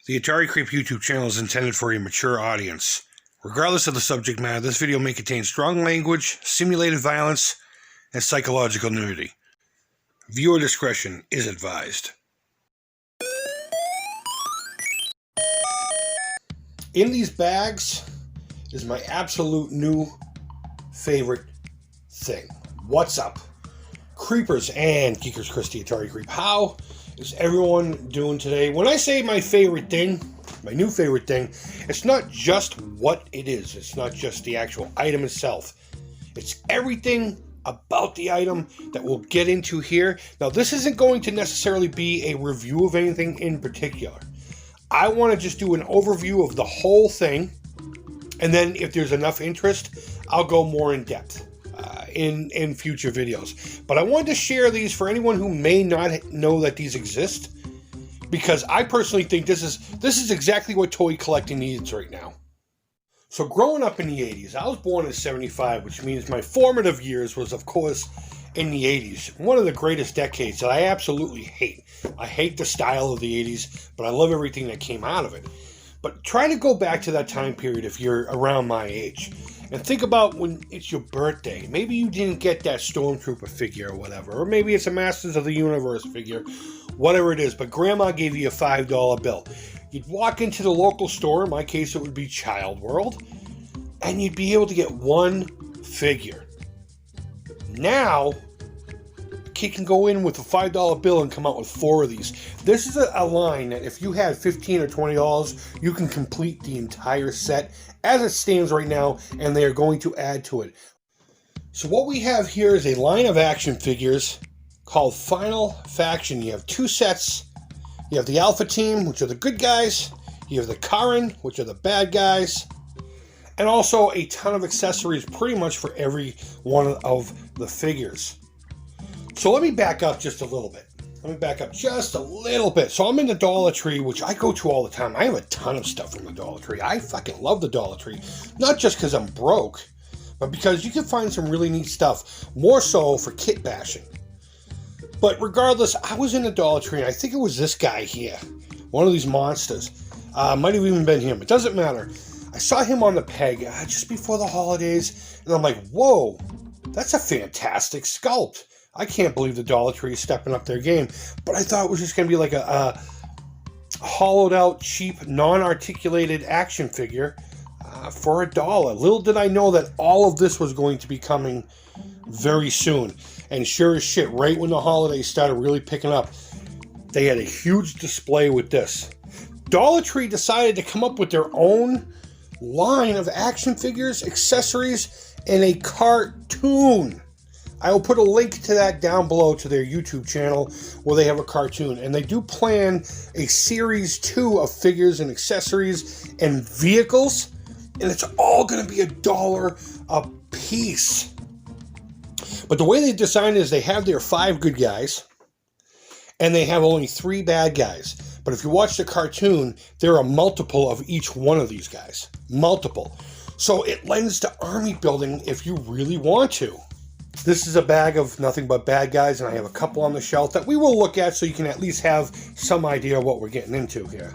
The Atari Creep YouTube channel is intended for a mature audience. Regardless of the subject matter, this video may contain strong language, simulated violence, and psychological nudity. Viewer discretion is advised. In these bags is my absolute new favorite thing. What's up? Creepers and Geekers Christie Atari Creep. How is everyone doing today? When I say my favorite thing, my new favorite thing, it's not just what it is. It's not just the actual item itself. It's everything about the item that we'll get into here. Now, this isn't going to necessarily be a review of anything in particular. I want to just do an overview of the whole thing, and then if there's enough interest, I'll go more in depth in future videos. But I wanted to share these for anyone who may not know that these exist, because I personally think this is exactly what toy collecting needs right now. So growing up in the 80s, I was born in 75, which means my formative years was, of course, in the 80s. One of the greatest decades that I absolutely hate. I hate the style of the 80s, but I love everything that came out of it. But try to go back to that time period if you're around my age. And think about when it's your birthday. Maybe you didn't get that Stormtrooper figure or whatever. Or maybe it's a Masters of the Universe figure. Whatever it is. But Grandma gave you a $5 bill. You'd walk into the local store. In my case, it would be Child World. And you'd be able to get one figure. Now, a kid can go in with a $5 bill and come out with 4 of these. This is a line that if you had $15 or $20, you can complete the entire set as it stands right now, and they are going to add to it. So what we have here is a line of action figures called Final Faction. You have 2 sets. You have the Alpha Team, which are the good guys. You have the Karen, which are the bad guys. And also a ton of accessories pretty much for every one of the figures. So let me back up just a little bit. So I'm in the Dollar Tree, which I go to all the time. I have a ton of stuff from the Dollar Tree. I fucking love the Dollar Tree. Not just because I'm broke, but because you can find some really neat stuff. More so for kit bashing. But regardless, I was in the Dollar Tree, and I think it was this guy here. One of these monsters. Might have even been him. It doesn't matter. I saw him on the peg just before the holidays, and I'm like, whoa, that's a fantastic sculpt. I can't believe the Dollar Tree is stepping up their game. But I thought it was just going to be like a hollowed out, cheap, non-articulated action figure for $1. Little did I know that all of this was going to be coming very soon. And sure as shit, right when the holidays started really picking up, they had a huge display with this. Dollar Tree decided to come up with their own line of action figures, accessories, and a cartoon. I will put a link to that down below to their YouTube channel where they have a cartoon. And they do plan a series 2 of figures and accessories and vehicles. And it's all going to be $1 a piece. But the way they designed it is they have their 5 good guys. And they have only 3 bad guys. But if you watch the cartoon, there are multiple of each one of these guys. Multiple. So it lends to army building if you really want to. This is a bag of nothing but bad guys, and I have a couple on the shelf that we will look at so you can at least have some idea of what we're getting into here.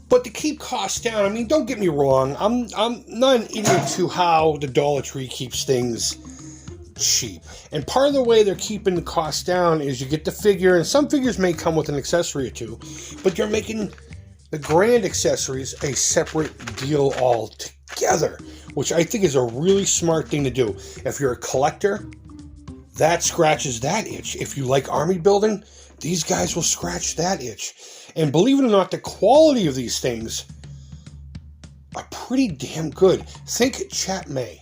But to keep costs down, I mean, don't get me wrong, I'm not an idiot to how the Dollar Tree keeps things cheap. And part of the way they're keeping the costs down is you get the figure, and some figures may come with an accessory or 2, but you're making the grand accessories a separate deal altogether, which I think is a really smart thing to do. If you're a collector, that scratches that itch. If you like army building, these guys will scratch that itch. And believe it or not, the quality of these things are pretty damn good. Think Chat May.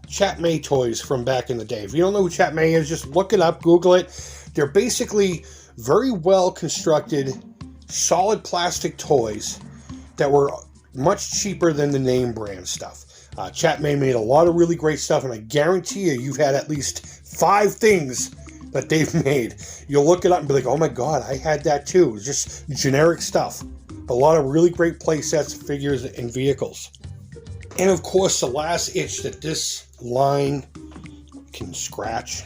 Chat May toys from back in the day. If you don't know who Chat May is, just look it up, Google it. They're basically very well constructed, solid plastic toys that were much cheaper than the name brand stuff. Chat May made a lot of really great stuff, and I guarantee you've had at least 5 things that they've made. You'll look it up and be like, oh my god, I had that too. It's just generic stuff. But a lot of really great play sets, figures, and vehicles. And of course, the last itch that this line can scratch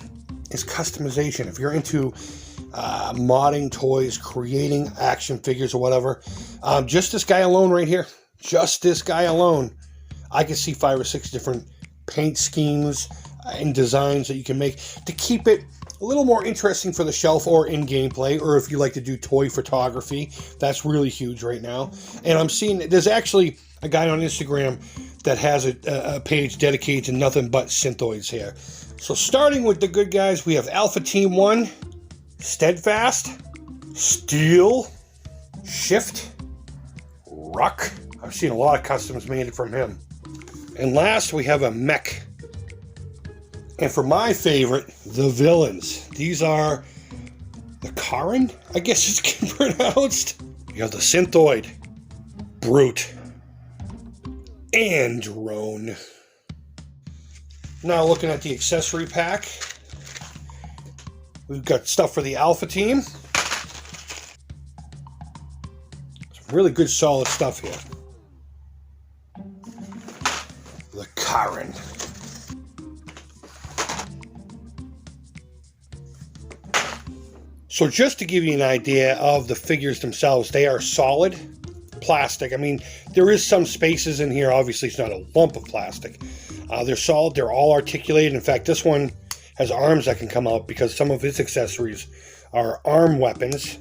is customization. If you're into modding toys, creating action figures or whatever. Just this guy alone right here, just this guy alone, I can see 5 or 6 different paint schemes and designs that you can make to keep it a little more interesting for the shelf or in gameplay, or if you like to do toy photography. That's really huge right now. And I'm seeing there's actually a guy on Instagram that has a page dedicated to nothing but synthoids here. So starting with the good guys, we have Alpha Team 1, Steadfast, Steel, Shift, Ruck. I've seen a lot of customs made from him. And last, we have a Mech. And for my favorite, the villains. These are the Karen, I guess it's pronounced. You have the Synthoid, Brute, and Drone. Now looking at the accessory pack, we've got stuff for the Alpha team. Some really good solid stuff here. The Karen. So just to give you an idea of the figures themselves, they are solid plastic. I mean, there is some spaces in here. Obviously, it's not a lump of plastic. They're solid. They're all articulated. In fact, this one has arms that can come out because some of its accessories are arm weapons.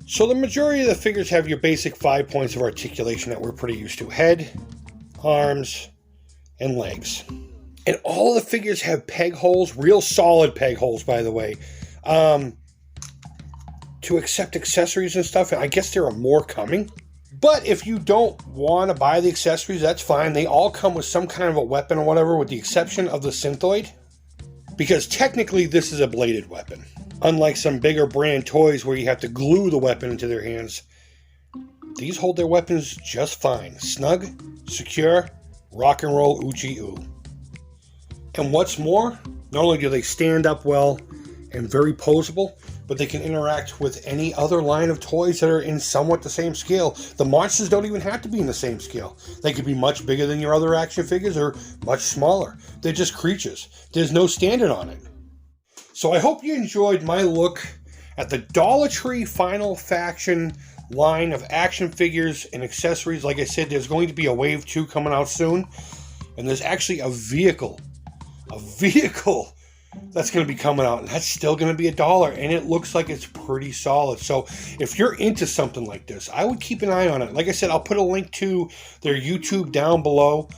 So the majority of the figures have your basic 5 points of articulation that we're pretty used to. Head, arms, and legs. And all the figures have peg holes, real solid peg holes, by the way. To accept accessories and stuff, and I guess there are more coming. But if you don't want to buy the accessories, that's fine. They all come with some kind of a weapon or whatever, with the exception of the Synthoid, because technically this is a bladed weapon. Unlike some bigger brand toys where you have to glue the weapon into their hands, these hold their weapons just fine. Snug, secure, rock and roll, oochie oo. And what's more, not only do they stand up well and very posable, but they can interact with any other line of toys that are in somewhat the same scale. The monsters don't even have to be in the same scale. They could be much bigger than your other action figures or much smaller. They're just creatures. There's no standard on it. So I hope you enjoyed my look at the Dollar Tree Final Faction line of action figures and accessories. Like I said, there's going to be a Wave 2 coming out soon. And there's actually a vehicle that's going to be coming out, and that's still going to be $1, and it looks like it's pretty solid. So if you're into something like this, I would keep an eye on it. Like I said, I'll put a link to their YouTube down below.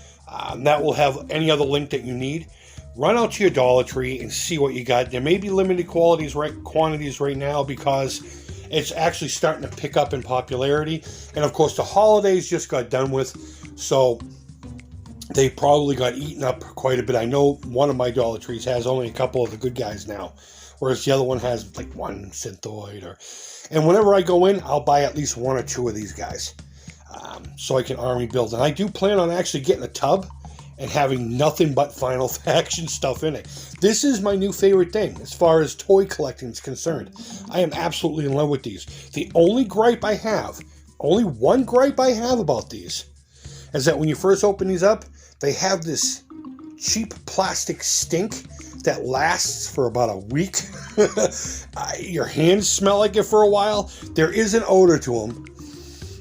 That will have any other link that you need. Run out to your Dollar Tree and see what you got. There may be limited quantities right now because it's actually starting to pick up in popularity. And of course, the holidays just got done with, so they probably got eaten up quite a bit. I know one of my Dollar Trees has only a couple of the good guys now, whereas the other one has like one Synthoid. And whenever I go in, I'll buy at least 1 or 2 of these guys, so I can army build. And I do plan on actually getting a tub and having nothing but Final Faction stuff in it. This is my new favorite thing as far as toy collecting is concerned. I am absolutely in love with these. The only gripe I have, only one gripe I have about these, is that when you first open these up, they have this cheap plastic stink that lasts for about a week. Your hands smell like it for a while. There is an odor to them.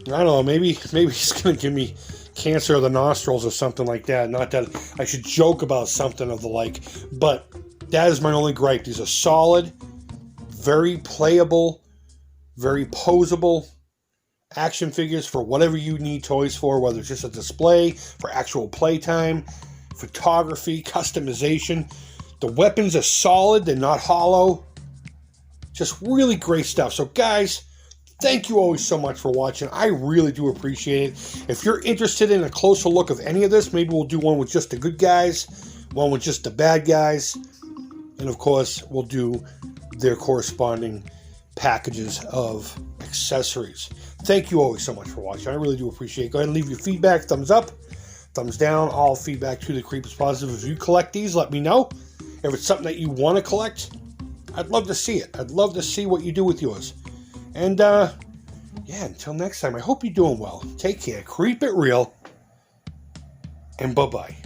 I don't know, maybe he's going to give me cancer of the nostrils or something like that. Not that I should joke about something of the like, but that is my only gripe. These are solid, very playable, very posable action figures for whatever you need toys for, whether it's just a display, for actual playtime, photography, customization. The weapons are solid, they're not hollow. Just really great stuff. So guys, thank you always so much for watching. I really do appreciate it. If you're interested in a closer look of any of this, maybe we'll do one with just the good guys, one with just the bad guys, and of course, we'll do their corresponding packages of accessories. Thank you always so much for watching. I really do appreciate it. Go ahead and leave your feedback. Thumbs up, thumbs down. All feedback to the Creep is positive. If you collect these, let me know. If it's something that you want to collect, I'd love to see it. I'd love to see what you do with yours. And, yeah, until next time, I hope you're doing well. Take care. Creep it real. And bye-bye.